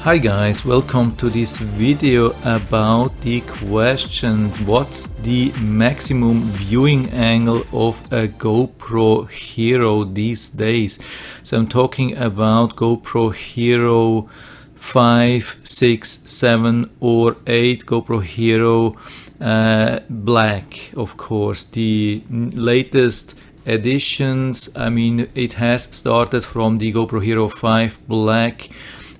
Hi guys, welcome to this video about the question what's the maximum viewing angle of a GoPro Hero these days. So I'm talking about GoPro Hero 5, 6, 7 or 8, GoPro Hero Black, of course, the latest editions. I mean, it has started from the GoPro Hero 5 Black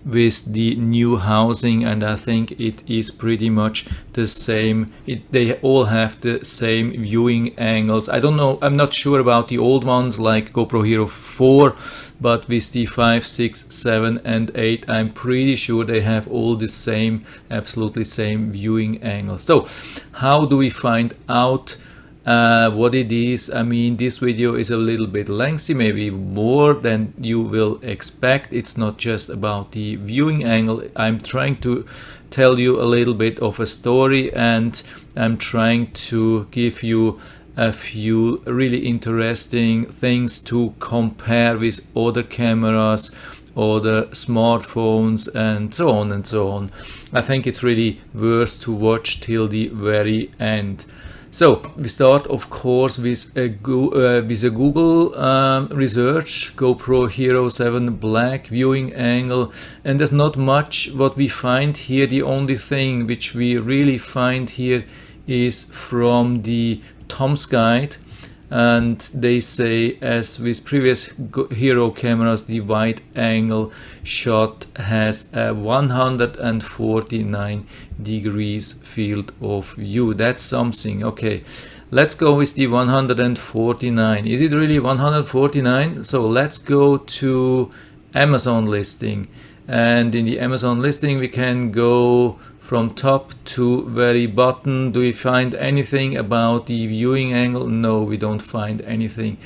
with the new housing, and I think it is pretty much the same. They all have the same viewing angles. I don't know, I'm not sure about the old ones like GoPro Hero 4, but with the 5, 6, 7 and 8 I'm pretty sure they have all the same, absolutely same viewing angles. So how do we find out what it is? I mean, this video is a little bit lengthy, maybe more than you will expect. It's not just about the viewing angle. I'm trying to tell you a little bit of a story, and I'm trying to give you a few really interesting things to compare with other cameras, other smartphones, and so on and so on. I think it's really worth to watch till the very end. So we start, of course, with a Google research, GoPro Hero 7 Black viewing angle, and there's not much what we find here. The only thing which we really find here is from the Tom's Guide, and they say, as with previous Hero cameras, the wide angle shot has a 149 degrees field of view. That's something. Okay, let's go with the 149. Is it really 149? So let's go to Amazon listing, and in the Amazon listing we can go from top to very bottom. Do we find anything about the viewing angle? No, we don't find anything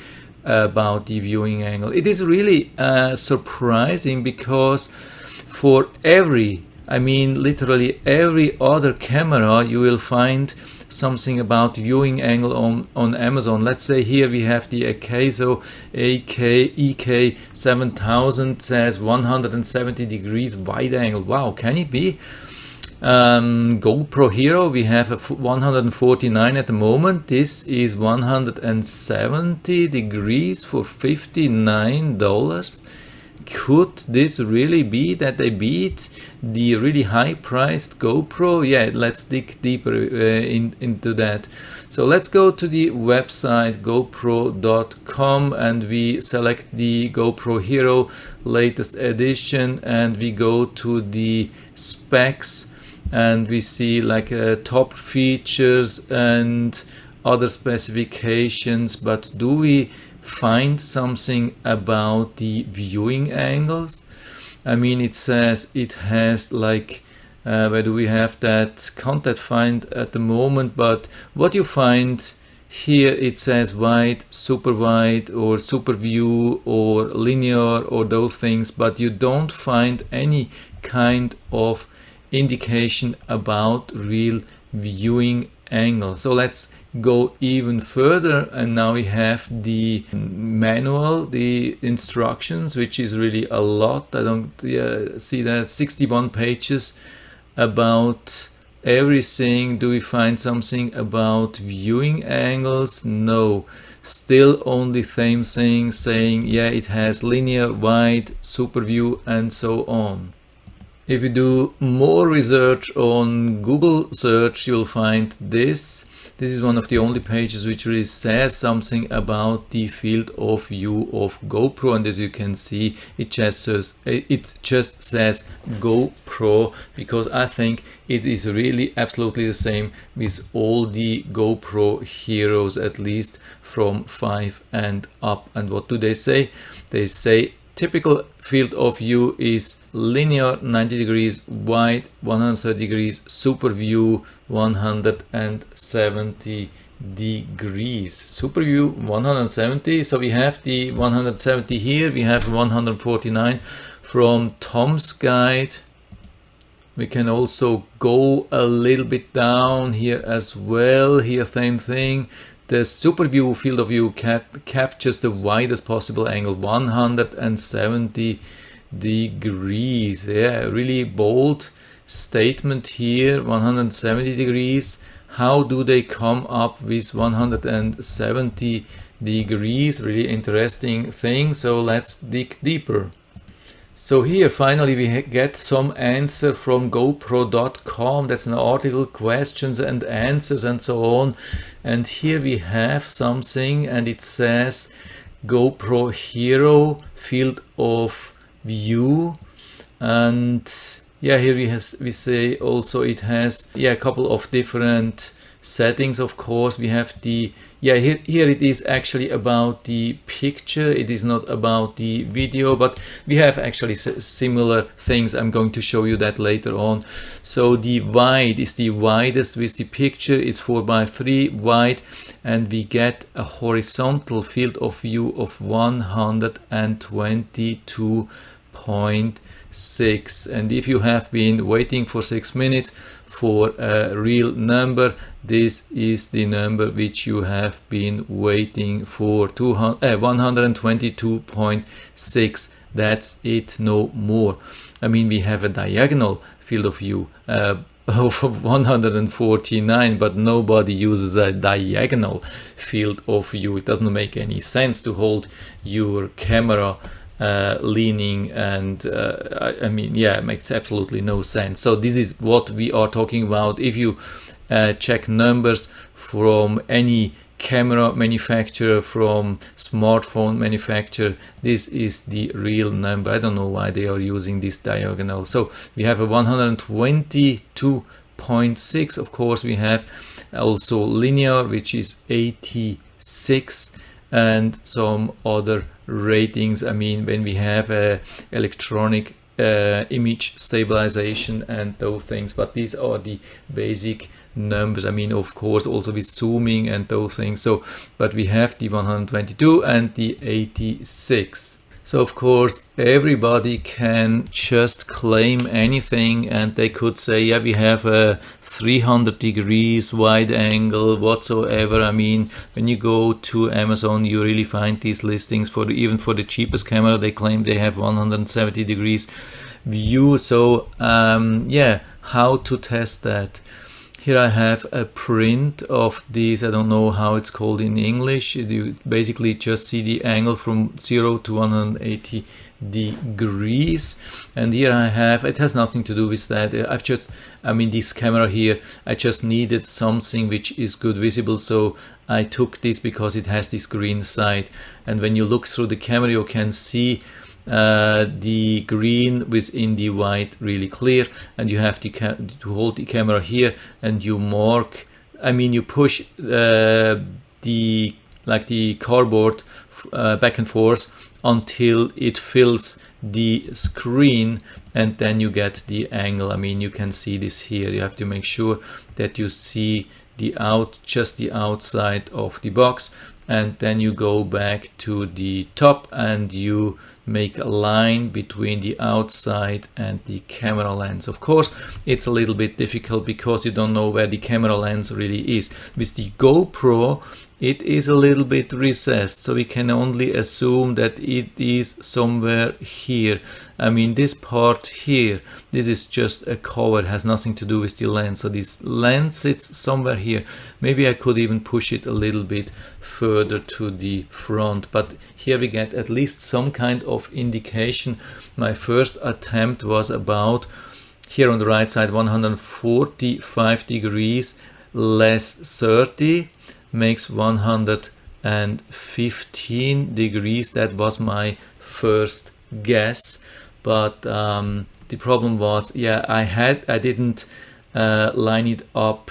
about the viewing angle. It is really surprising, because for every, I mean literally every other camera, you will find something about viewing angle on Amazon. Let's say here we have the Akazo EK 7000, says 170 degrees wide angle. Wow, can it be? GoPro Hero, we have a 149 at the moment. This is 170 degrees for $59. Could this really be that they beat the really high priced GoPro? Yeah, let's dig deeper into that. So let's go to the website gopro.com, and we select the GoPro Hero latest edition, and we go to the specs, and we see like top features and other specifications. But do we find something about the viewing angles? I mean, it says it has like where do we have that? Can't that find at the moment, but what you find here, it says wide, super wide, or super view, or linear, or those things, but you don't find any kind of indication about real viewing angle. So let's go even further, and now we have the manual, the instructions, which is really a lot. I don't see that 61 pages about everything. Do we find something about viewing angles? No, still only same thing, saying yeah, it has linear, wide, super view, and so on. If you do more research on Google search, you'll find this. This is one of the only pages which really says something about the field of view of GoPro, and as you can see, it just says GoPro, because I think it is really absolutely the same with all the GoPro Heroes, at least from 5 and up. And what do they say? They say typical field of view is linear 90 degrees, wide 130 degrees, super view 170 degrees. Super view 170. So we have the 170 here, we have 149 from Tom's Guide. We can also go a little bit down here as well. Here, same thing. The super view field of view captures the widest possible angle, 170 degrees. Yeah, really bold statement here. 170 degrees. How do they come up with 170 degrees? Really interesting thing. So let's dig deeper. So here finally we get some answer from GoPro.com. That's an article, questions and answers and so on. And here we have something, and it says GoPro Hero field of view. And yeah, here we say also it has a couple of different settings. Of course, we have the here it is actually about the picture. It is not about the video, but we have actually similar things. I'm going to show you that later on. So the wide is the widest with the picture. It's 4:3 wide, and we get a horizontal field of view of 122.6. And if you have been waiting for 6 minutes for a real number, this is the number which you have been waiting for, 122.6. That's it, no more. I mean, we have a diagonal field of view of 149, but nobody uses a diagonal field of view. It doesn't make any sense to hold your camera leaning, and I mean, yeah, it makes absolutely no sense. So this is what we are talking about. If you check numbers from any camera manufacturer, from smartphone manufacturer, this is the real number. I don't know why they are using this diagonal. So we have a 122.6. Of course, we have also linear, which is 86, and some other ratings. I mean, when we have electronic image stabilization and those things, but these are the basic numbers. I mean, of course, also with zooming and those things. So, but we have the 122 and the 86. So of course everybody can just claim anything, and they could say, yeah, we have a 300 degrees wide angle whatsoever. I mean, when you go to Amazon, you really find these listings for even for the cheapest camera. They claim they have 170 degrees view. So yeah, how to test that? Here I have a print of these. I don't know how it's called in English. You basically just see the angle from 0 to 180 degrees. And here I have, it has nothing to do with that. I mean, this camera here, I just needed something which is good visible. So I took this because it has this green side. And when you look through the camera, you can see the green within the white really clear, and you have to hold the camera here and you mark, I mean, you push the cardboard back and forth until it fills the screen, and then you get the angle. I mean, you can see this here. You have to make sure that you see just the outside of the box, and then you go back to the top and you make a line between the outside and the camera lens. Of course, it's a little bit difficult because you don't know where the camera lens really is. With the GoPro, it is a little bit recessed, so we can only assume that it is somewhere here. I mean, this part here, this is just a cover, it has nothing to do with the lens. So this lens sits somewhere here. Maybe I could even push it a little bit further to the front, but here we get at least some kind of indication. My first attempt was about, here on the right side, 145 degrees less 30 makes 115 degrees. That was my first guess, but the problem was, yeah, I didn't line it up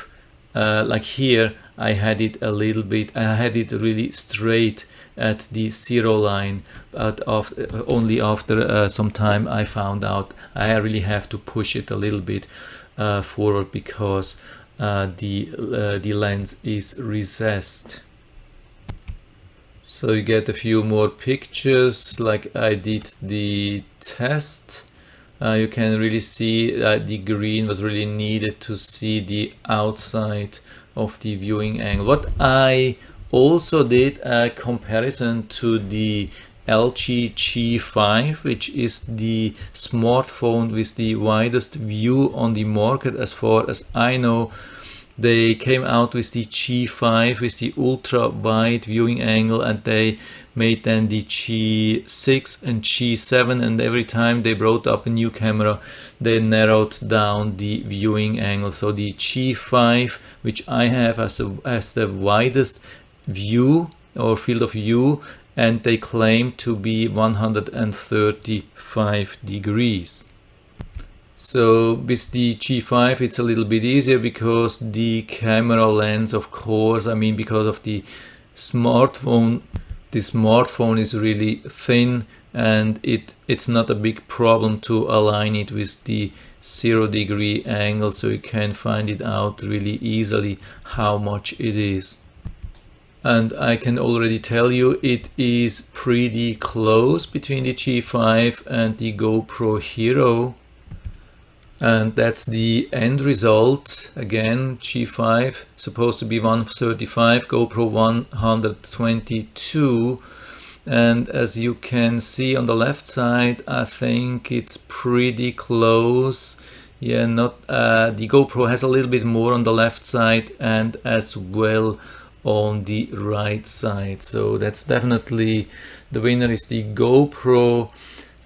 like here. I had it a little bit, I had it really straight at the 0 line, but only after some time I found out I really have to push it a little bit forward because the lens is recessed. So you get a few more pictures like I did the test. You can really see that the green was really needed to see the outside of the viewing angle. What I also did a comparison to the LG G5, which is the smartphone with the widest view on the market as far as I know. They came out with the G5 with the ultra wide viewing angle, and they made then the G6 and G7, and every time they brought up a new camera they narrowed down the viewing angle. So the G5, which I have as the widest view or field of view, and they claim to be 135 degrees. So with the G5 it's a little bit easier because the camera lens, of course, I mean because of the smartphone is really thin, and it's not a big problem to align it with the 0-degree angle, so you can find it out really easily how much it is. And I can already tell you it is pretty close between the G5 and the GoPro Hero. And that's the end result. Again, G5 supposed to be 135, GoPro 122. And as you can see on the left side, I think it's pretty close. Yeah, not the GoPro has a little bit more on the left side and as well on the right side. So that's definitely the winner is the GoPro.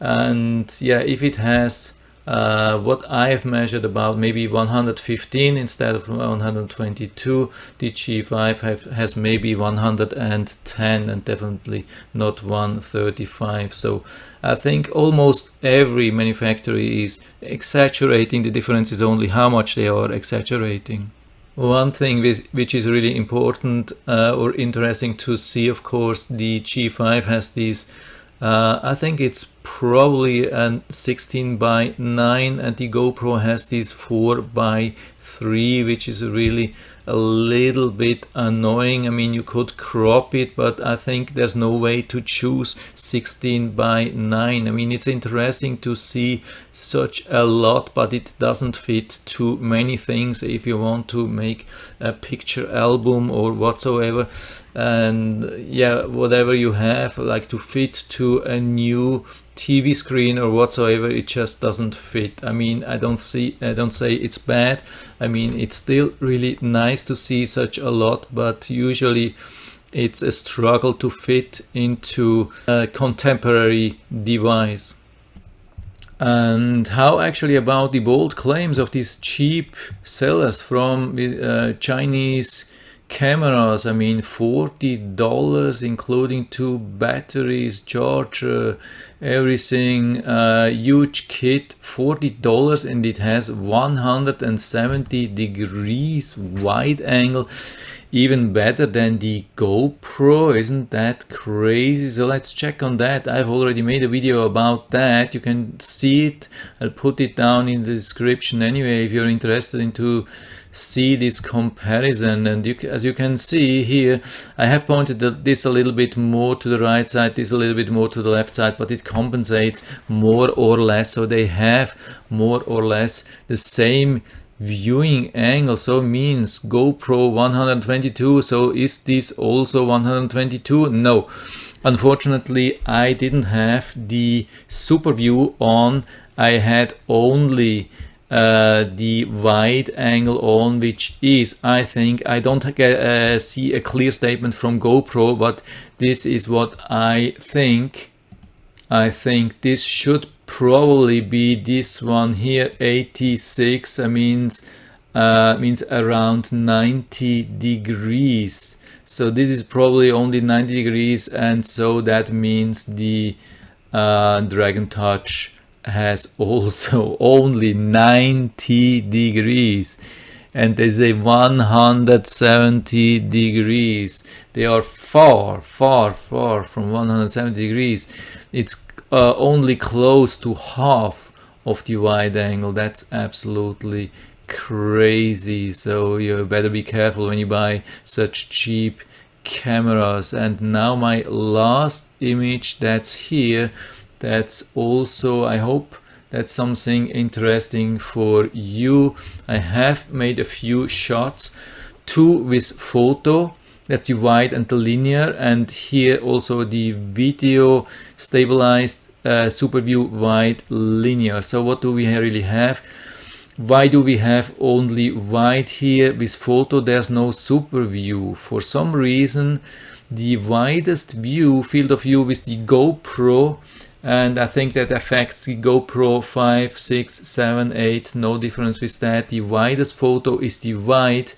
And yeah, if it has what I have measured about maybe 115 instead of 122, the G5 has maybe 110 and definitely not 135. So I think almost every manufacturer is exaggerating. The difference is only how much they are exaggerating. One thing which is really important or interesting to see, of course, the G5 has these I think it's probably a 16:9, and the GoPro has this 4:3, which is really a little bit annoying. I mean, you could crop it, but I think there's no way to choose 16:9. I mean, it's interesting to see such a lot, but it doesn't fit to many things if you want to make a picture album or whatsoever. And yeah, whatever you have, like to fit to a new TV screen or whatsoever, it just doesn't fit. I mean, I don't say it's bad. I mean, it's still really nice to see such a lot, but usually it's a struggle to fit into a contemporary device. And how actually about the bold claims of these cheap sellers from Chinese cameras? I mean, $40 including 2 batteries, charger, everything, huge kit, $40, and it has 170 degrees wide angle, even better than the GoPro. Isn't that crazy? So let's check on that. I've already made a video about that. You can see it. I'll put it down in the description anyway if you're interested into see this comparison. And as you can see here, I have pointed this a little bit more to the right side, this a little bit more to the left side, but it compensates more or less, so they have more or less the same viewing angle. So means GoPro 122. So is this also 122? No, unfortunately I didn't have the super view on. I had only the wide angle on, which is, I think, I don't see a clear statement from GoPro, but this is what I think. I think this should probably be this one here, 86. I means around 90 degrees. So this is probably only 90 degrees, and so that means the Dragon Touch has also only 90 degrees, and they say 170 degrees. They are far from 170 degrees. It's only close to half of the wide angle. That's absolutely crazy. So you better be careful when you buy such cheap cameras. And now my last image that's here, that's also, I hope that's something interesting for you. I have made a few shots, 2 with photo. that's the wide and the linear, and here also the video stabilized super view wide linear. So what do we really have? Why do we have only wide here? With photo there's no super view. For some reason the widest view, field of view with the GoPro, and I think that affects the GoPro 5, 6, 7, 8, no difference with that. The widest photo is the wide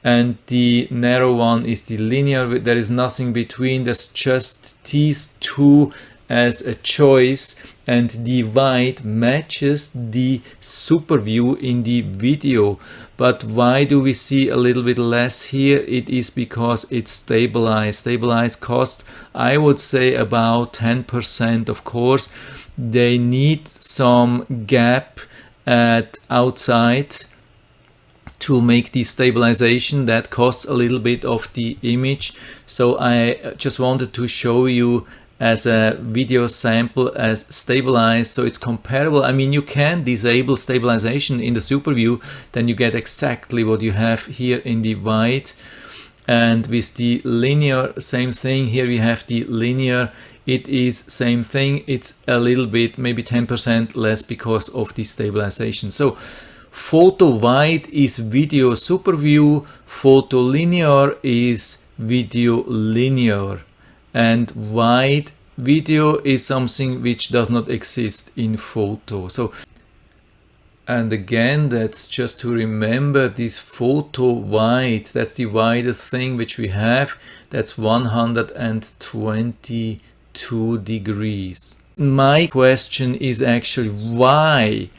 and the narrow one is the linear. There is nothing between, there's just these two as a choice, and the wide matches the super view in the video. But why do we see a little bit less here? It is because it's stabilized. Stabilized costs, I would say, about 10%. Of course, they need some gap at outside to make the stabilization. That costs a little bit of the image. So I just wanted to show you as a video sample as stabilized, so it's comparable. I mean, you can disable stabilization in the super view, then you get exactly what you have here in the wide. And with the linear, same thing. Here we have the linear, it is same thing. It's a little bit, maybe 10% less because of the stabilization. So photo wide is video super view, photo linear is video linear, and wide video is something which does not exist in photo. So, and again, that's just to remember, this photo wide, that's the widest thing which we have, that's 122 degrees. My question is actually, why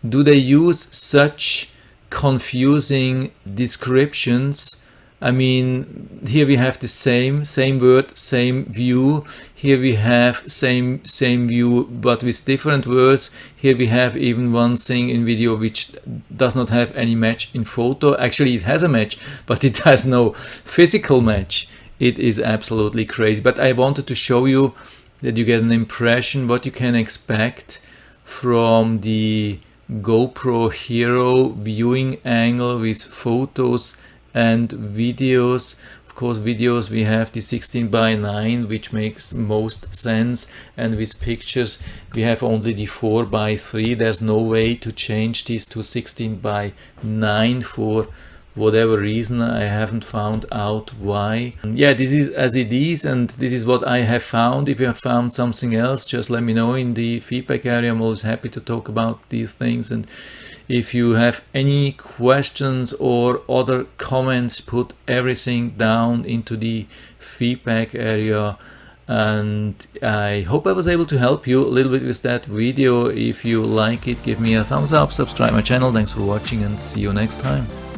do they use such confusing descriptions? I mean, here we have the same word, same view. Here we have same view, but with different words. Here we have even one thing in video which does not have any match in photo. Actually, it has a match, but it has no physical match. It is absolutely crazy. But I wanted to show you that you get an impression what you can expect from the GoPro Hero viewing angle with photos and videos. Of course, videos we have the 16:9, which makes most sense, and with pictures we have only the 4:3. There's no way to change this to 16:9 for whatever reason. I haven't found out why. Yeah, this is as it is, and this is what I have found. If you have found something else, just let me know in the feedback area. I'm always happy to talk about these things. And if you have any questions or other comments, put everything down into the feedback area. And I hope I was able to help you a little bit with that video. If you like it, give me a thumbs up, subscribe my channel. Thanks for watching, and see you next time.